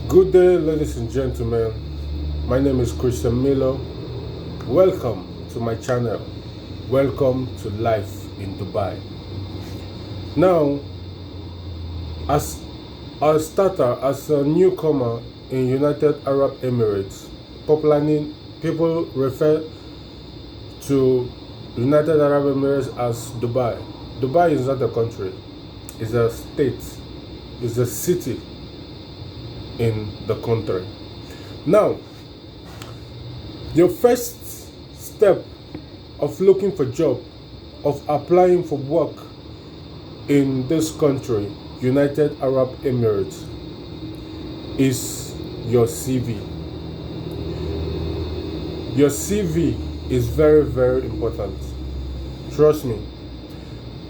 Good day, ladies and gentlemen. My name is Christian Milo. Welcome to my channel. Welcome to Life in Dubai. Now, as a starter, as a newcomer in United Arab Emirates, popularly people refer to United Arab Emirates as Dubai. Dubai is not a country, it's a state, it's a city in the country. Now, your first step of looking for job, of applying for work in this country, United Arab Emirates, is your CV. Your CV is very, very important. Trust me.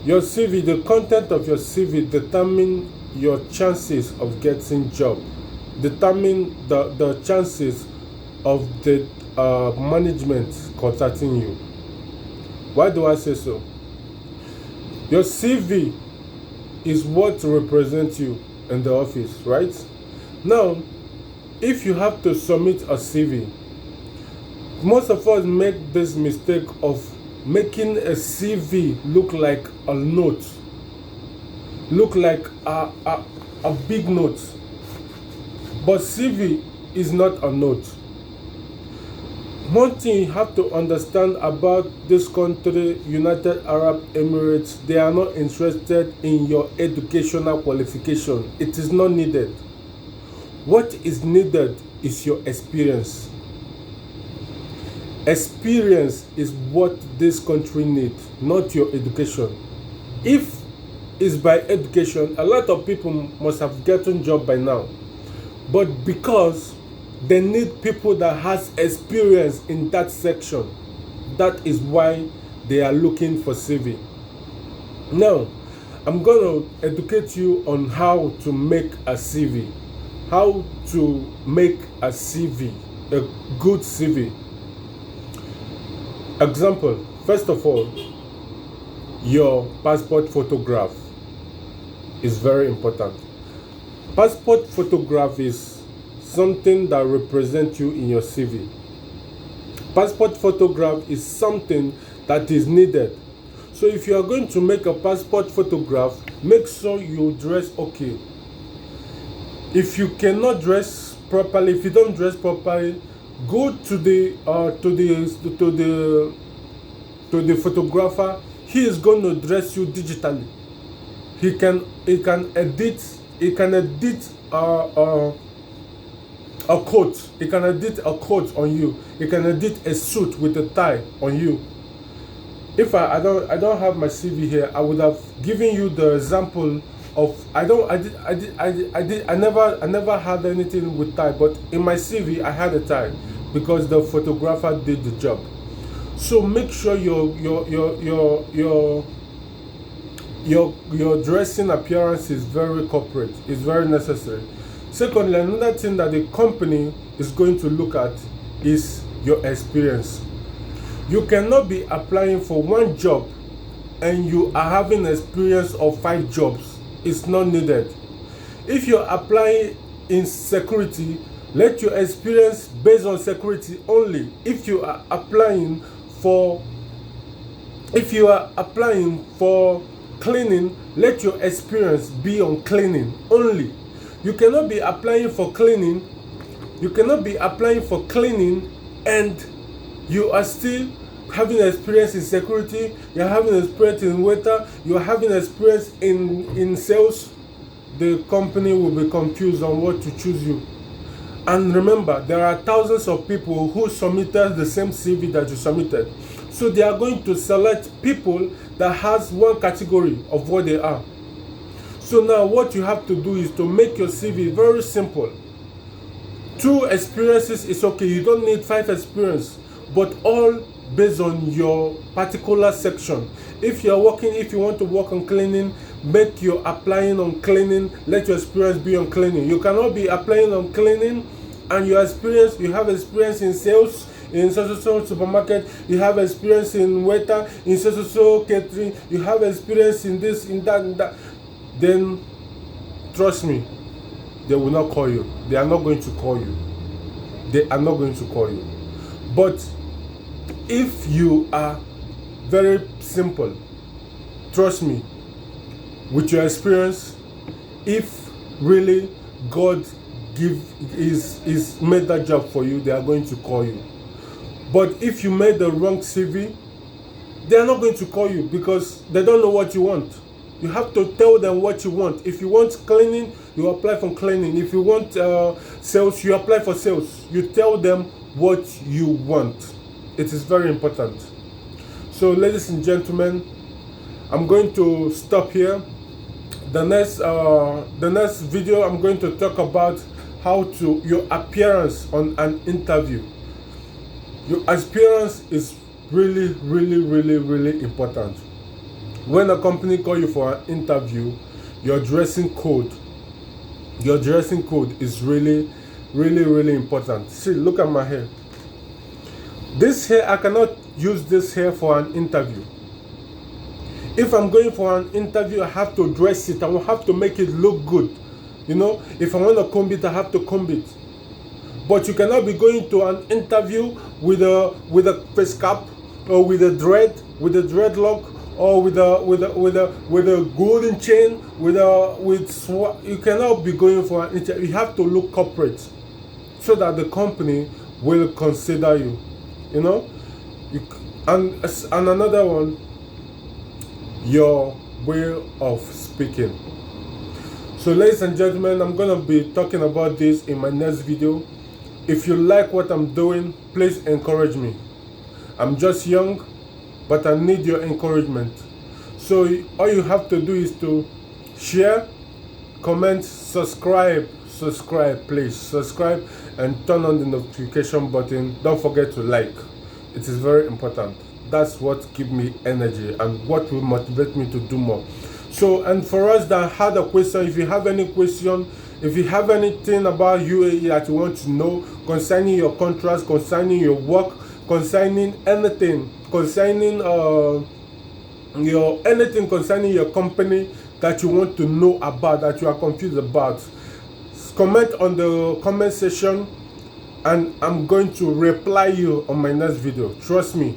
Your CV, the content of your CV determine your chances of getting job, determine the chances of the management contacting you. Why do I say so? Your CV is what represents you in the office, right? Now, if you have to submit a CV, most of us make this mistake of making a CV look like a note, look like a big note. But CV is not a note. One thing you have to understand about this country, United Arab Emirates, they are not interested in your educational qualification. It is not needed. What is needed is your experience. Experience is what this country needs, not your education. If it's by education, a lot of people must have gotten job by now. But because they need people that has experience in that section, that is why they are looking for CV. Now, I'm going to educate you on how to make a CV. How to make a CV, a good CV. Example, first of all, your passport photograph is very important. Passport photograph is something that represents you in your CV. Passport photograph is something that is needed. So if you are going to make a passport photograph, make sure you dress okay. If you cannot dress properly, if you don't dress properly, go to the photographer. He is going to dress you digitally. He can edit a coat. He can edit a coat on you. He can edit a suit with a tie on you. If I don't have my CV here, I would have given you the example of I never had anything with tie, but in my CV I had a tie because the photographer did the job. So make sure your dressing appearance is very corporate. It's very necessary. Secondly, another thing that the company is going to look at is your experience. You cannot be applying for one job and you are having experience of 5 jobs. It's not needed. If you're applying in security, let your experience based on security only. If you are applying for cleaning, let your experience be on cleaning only. You cannot be applying for cleaning. You cannot be applying for cleaning and you are still having experience in security. You're having experience in waiter. You're having experience in sales. The company will be confused on what to choose you. And remember, there are thousands of people who submitted the same CV that you submitted. So they are going to select people that has one category of what they are. So now what you have to do is to make your CV very simple. 2 experiences is okay. You don't need 5 experience, but all based on your particular section. If you want to work on cleaning, make your applying on cleaning, let your experience be on cleaning. You cannot be applying on cleaning and you have experience in sales, in so supermarket, you have experience in waiter, in so catering, you have experience in this, in that, then trust me, they will not call you. They are not going to call you. They are not going to call you. But if you are very simple, trust me, with your experience, if really God is made that job for you, they are going to call you. But if you made the wrong CV, they are not going to call you because they don't know what you want. You have to tell them what you want. If you want cleaning, you apply for cleaning. If you want sales, you apply for sales. You tell them what you want. It is very important. So, ladies and gentlemen, I'm going to stop here. The next video, I'm going to talk about your appearance on an interview. Your appearance is really, really, really, really important. When a company call you for an interview, your dressing code is really, really, really important. See, look at my hair. This hair, I cannot use this hair for an interview. If I'm going for an interview, I have to dress it. I will have to make it look good. You know, if I want to comb it, I have to comb it. But you cannot be going to an interview with a face cap, or with a dreadlock, or with a golden chain, you cannot be going for an interview. You have to look corporate, so that the company will consider you. You know, and another one, your way of speaking. So, ladies and gentlemen, I'm gonna be talking about this in my next video. If you like what I'm doing, please encourage me. I'm just young, but I need your encouragement. So all you have to do is to share, comment, subscribe, please subscribe, and turn on the notification button. Don't forget to like. It is very important. That's what gives me energy and what will motivate me to do more. So, and for us that had a question, if you have any question, if you have anything about UAE that you want to know concerning your contracts, concerning your work, concerning anything, concerning concerning your company that you want to know about, that you are confused about, comment on the comment section, and I'm going to reply you on my next video. Trust me.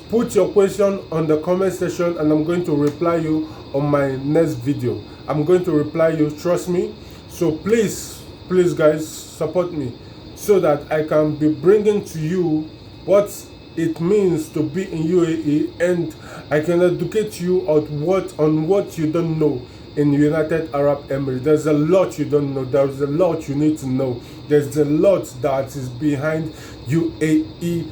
Put your question on the comment section, and I'm going to reply you on my next video. I'm going to reply you. Trust me. So please guys, support me so that I can be bringing to you what it means to be in UAE, and I can educate you on what you don't know in United Arab Emirates. There's a lot you don't know. There's a lot you need to know. There's a lot that is behind UAE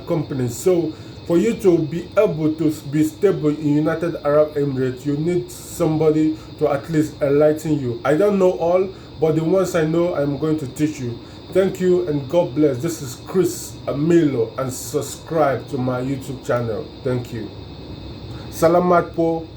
companies. So for you to be able to be stable in United Arab Emirates, you need somebody to at least enlighten you. I don't know all, but the ones I know, I'm going to teach you. Thank you and God bless. This is Chris Amilo, and subscribe to my YouTube channel. Thank you. Salamat po.